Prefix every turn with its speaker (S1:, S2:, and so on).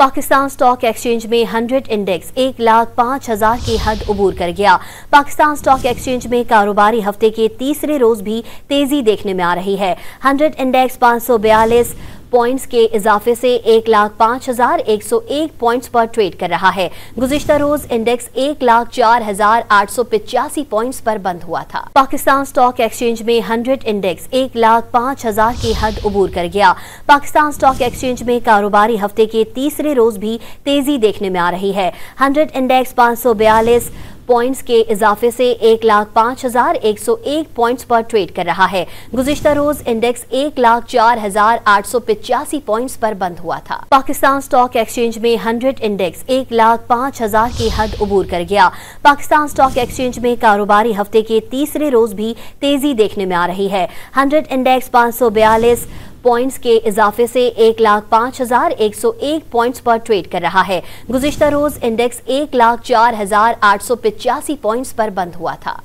S1: Pakistan stock exchange में 100 index 1,05,000 की हद उबूर कर गया। पाकिस्तान स्टॉक एक्सचेंज में कारोबारी हफ्ते के तीसरे रोज भी तेजी देखने में आ रही है। 100 इंडेक्स 542 पॉइंट्स के इजाफे से 1,05,101 पॉइंट्स पर ट्रेड कर रहा है। गुज़िश्ता रोज इंडेक्स 1,04,885 पॉइंट्स पर बंद हुआ था। पाकिस्तान स्टॉक एक्सचेंज में 100 इंडेक्स 1,05,000 की हद उबूर कर गया। पाकिस्तान स्टॉक एक्सचेंज में कारोबारी हफ्ते के तीसरे रोज भी तेजी देखने में आ रही है। 100 इंडेक्स 542 पॉइंट्स के इजाफे से 1,05,101 पॉइंट्स पर ट्रेड कर रहा है। गुज़िश्ता रोज इंडेक्स 1,04,885 पॉइंट्स पर बंद हुआ था। पाकिस्तान स्टॉक एक्सचेंज में 100 इंडेक्स 1,05,000 की हद उबूर कर गया। पाकिस्तान स्टॉक एक्सचेंज में कारोबारी हफ्ते के तीसरे रोज भी तेजी देखने में आ रही है। 100 इंडेक्स 542 पॉइंट्स के इजाफे से 1,05,101 पॉइंट्स पर ट्रेड कर रहा है। गुज़िश्ता रोज इंडेक्स 1,04,885 पॉइंट्स पर बंद हुआ था।